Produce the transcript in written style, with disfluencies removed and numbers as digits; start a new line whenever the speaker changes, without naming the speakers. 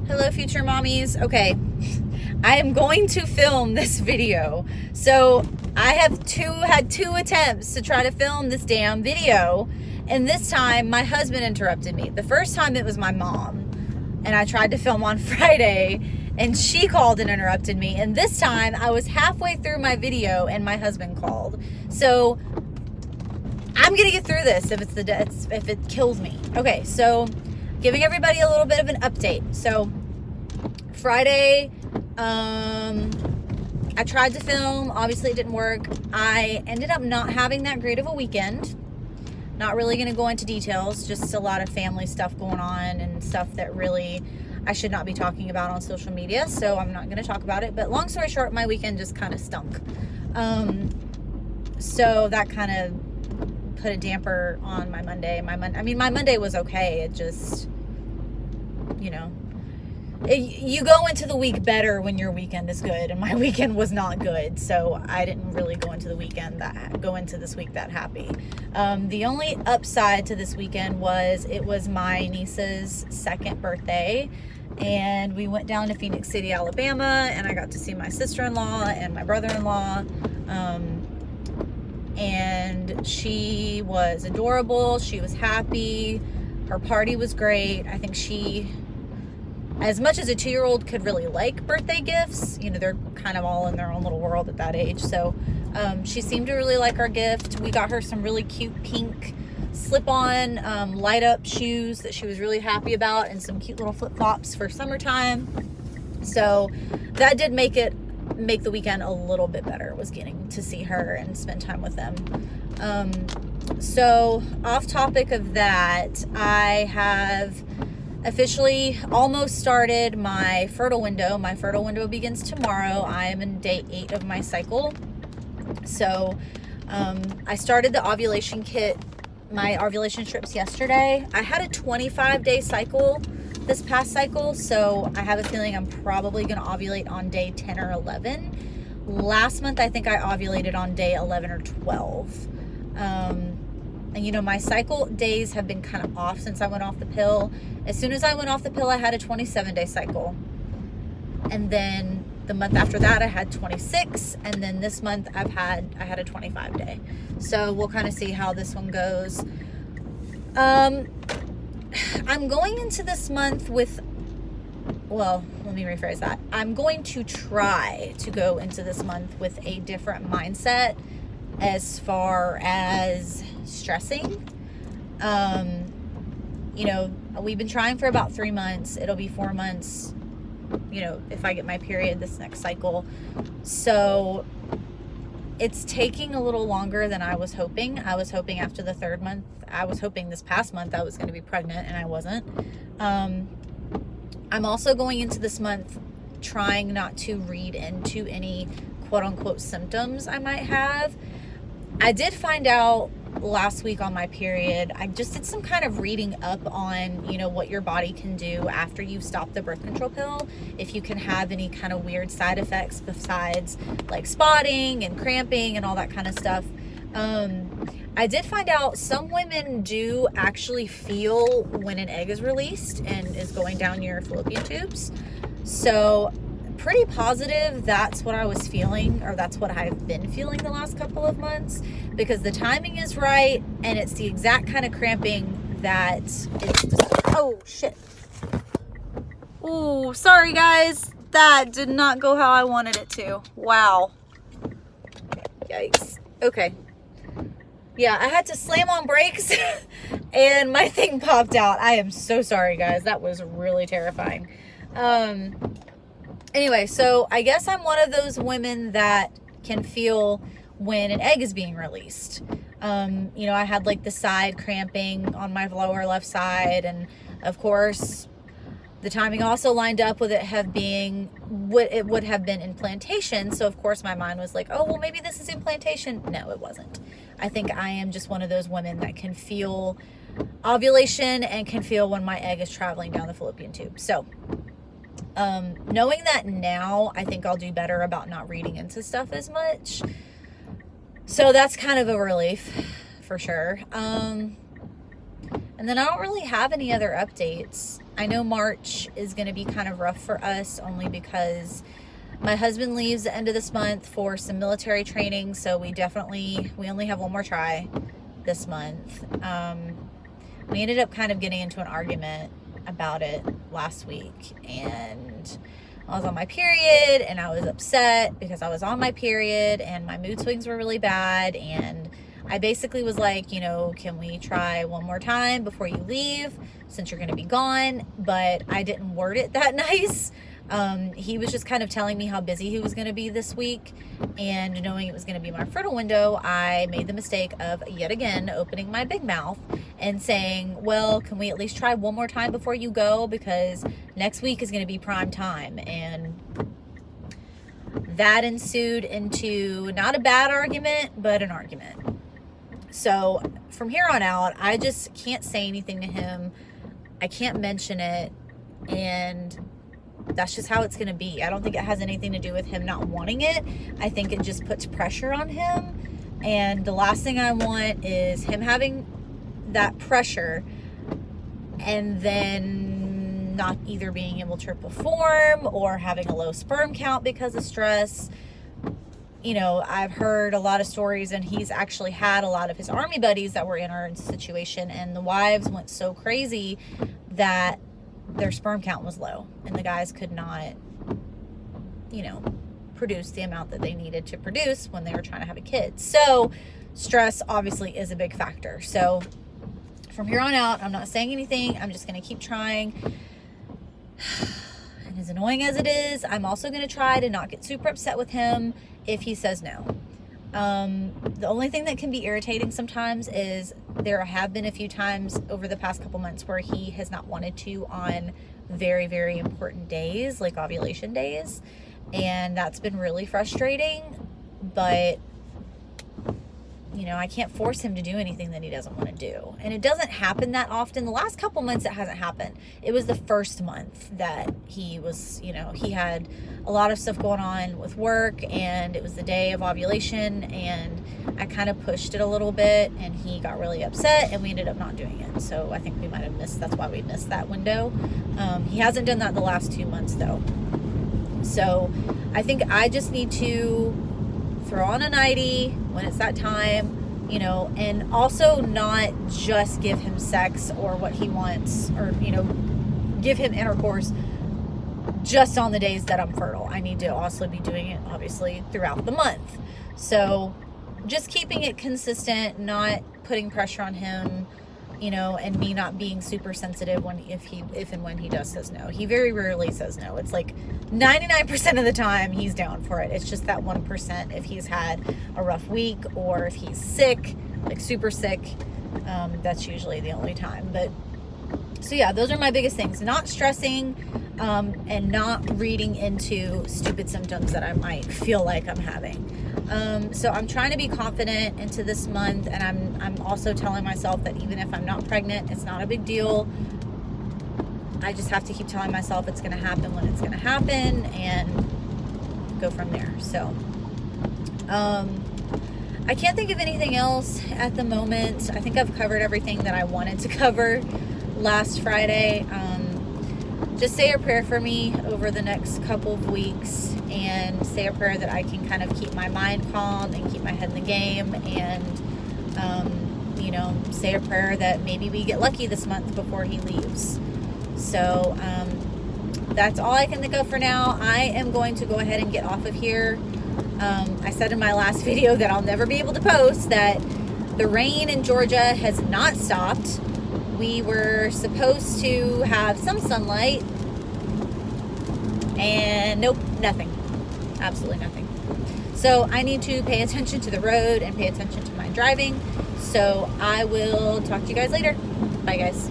Hello, future mommies. Okay, I am going to film this video. So I have had two attempts to try to film this damn video, and this time my husband interrupted me. The first time it was my mom, and I tried to film on Friday, and she called and interrupted me. And this time I was halfway through my video and my husband called. So I'm gonna get through this if it kills me. Okay, so giving everybody a little bit of an update. So Friday, I tried to film. Obviously it didn't work. I ended up not having that great of a weekend. Not really going to go into details, just a lot of family stuff going on and stuff that really I should not be talking about on social media, so I'm not going to talk about it. But long story short, my weekend just kind of stunk. So that kind of put a damper on my Monday. My Monday was okay. It just, you go into the week better when your weekend is good, and my weekend was not good, so I didn't really go into this week that happy. The only upside to this weekend was it was my niece's second birthday, and we went down to Phoenix City, Alabama, and I got to see my sister-in-law and my brother-in-law, and she was adorable. She was happy. Her party was great. I think she, as much as a 2-year-old could really like birthday gifts, they're kind of all in their own little world at that age. So she seemed to really like our gift. We got her some really cute pink slip-on light-up shoes that she was really happy about, and some cute little flip-flops for summertime. So that did make the weekend a little bit better, was getting to see her and spend time with them. So off topic of that, I have officially almost started my fertile window. My fertile window begins tomorrow. I am in day 8 of my cycle. So I started the ovulation kit, my ovulation strips, yesterday. I had a 25-day cycle this past cycle, so I have a feeling I'm probably going to ovulate on day 10 or 11. Last month, I think I ovulated on day 11 or 12. And my cycle days have been kind of off since I went off the pill. As soon as I went off the pill, I had a 27-day cycle. And then the month after that, I had 26. And then this month, I had a 25-day. So we'll kind of see how this one goes. I'm going into this month with, well, let me rephrase that. I'm going to try to go into this month with a different mindset as far as stressing. We've been trying for about 3 months. It'll be 4 months, if I get my period this next cycle. So it's taking a little longer than I was hoping. I was hoping after the 3rd month. I was hoping this past month I was going to be pregnant, and I wasn't. I'm also going into this month trying not to read into any quote-unquote symptoms I might have. I did find out last week on my period, I just did some kind of reading up on, what your body can do after you stop the birth control pill, if you can have any kind of weird side effects besides like spotting and cramping and all that kind of stuff. I did find out some women do actually feel when an egg is released and is going down your fallopian tubes. So pretty positive that's what I was feeling, or that's what I've been feeling the last couple of months, because the timing is right and it's the exact kind of cramping that it's just, oh shit. Oh, sorry guys. That did not go how I wanted it to. Wow. Yikes. Okay. Yeah, I had to slam on brakes and my thing popped out. I am so sorry, guys. That was really terrifying. Anyway, so I guess I'm one of those women that can feel when an egg is being released. I had like the side cramping on my lower left side, and of course the timing also lined up with it being what it would have been implantation. So of course my mind was like, oh, well, maybe this is implantation. No, it wasn't. I think I am just one of those women that can feel ovulation and can feel when my egg is traveling down the fallopian tube. So knowing that now, I think I'll do better about not reading into stuff as much. So that's kind of a relief for sure. And then I don't really have any other updates. I know March is going to be kind of rough for us only because my husband leaves the end of this month for some military training. So we only have one more try this month. We ended up kind of getting into an argument about it last week, and I was on my period and I was upset because I was on my period and my mood swings were really bad, and I basically was like, can we try one more time before you leave since you're going to be gone? But I didn't word it that nice. He was just kind of telling me how busy he was going to be this week, and knowing it was going to be my fertile window, I made the mistake of yet again opening my big mouth and saying, well, can we at least try one more time before you go, because next week is going to be prime time. And that ensued into not a bad argument, but an argument. So from here on out, I just can't say anything to him. I can't mention it, and that's just how it's going to be. I don't think it has anything to do with him not wanting it. I think it just puts pressure on him. And the last thing I want is him having that pressure and then not either being able to perform or having a low sperm count because of stress. I've heard a lot of stories, and he's actually had a lot of his Army buddies that were in our situation, and the wives went so crazy that their sperm count was low and the guys could not, produce the amount that they needed to produce when they were trying to have a kid. So stress obviously is a big factor. So from here on out, I'm not saying anything. I'm just going to keep trying. And as annoying as it is, I'm also going to try to not get super upset with him if he says no. The only thing that can be irritating sometimes is there have been a few times over the past couple months where he has not wanted to on very, very important days, like ovulation days. And that's been really frustrating, but I can't force him to do anything that he doesn't want to do. And it doesn't happen that often. The last couple months it hasn't happened. It was the first month that he was, he had a lot of stuff going on with work, and it was the day of ovulation, and I kind of pushed it a little bit and he got really upset and we ended up not doing it. So I think we might have that's why we missed that window. He hasn't done that the last 2 months though. So I think I just need to throw on a nightie when it's that time, and also not just give him sex or what he wants, or, give him intercourse just on the days that I'm fertile. I need to also be doing it obviously throughout the month. So just keeping it consistent, not putting pressure on him, and me not being super sensitive if and when he does says no. He very rarely says no. It's like 99% of the time he's down for it. It's just that 1% if he's had a rough week or if he's sick, like super sick. That's usually the only time. But so yeah, those are my biggest things. Not stressing, and not reading into stupid symptoms that I might feel like I'm having. So I'm trying to be confident into this month, and I'm also telling myself that even if I'm not pregnant, it's not a big deal. I just have to keep telling myself it's going to happen when it's going to happen and go from there. So I can't think of anything else at the moment. I think I've covered everything that I wanted to cover last Friday. Just say a prayer for me over the next couple of weeks, and say a prayer that I can kind of keep my mind calm and keep my head in the game, and say a prayer that maybe we get lucky this month before he leaves. So that's all I can think of for now. I am going to go ahead and get off of here. I said in my last video that I'll never be able to post that the rain in Georgia has not stopped. We were supposed to have some sunlight, and nope, nothing. Absolutely nothing. So I need to pay attention to the road and pay attention to my driving. So I will talk to you guys later. Bye, guys.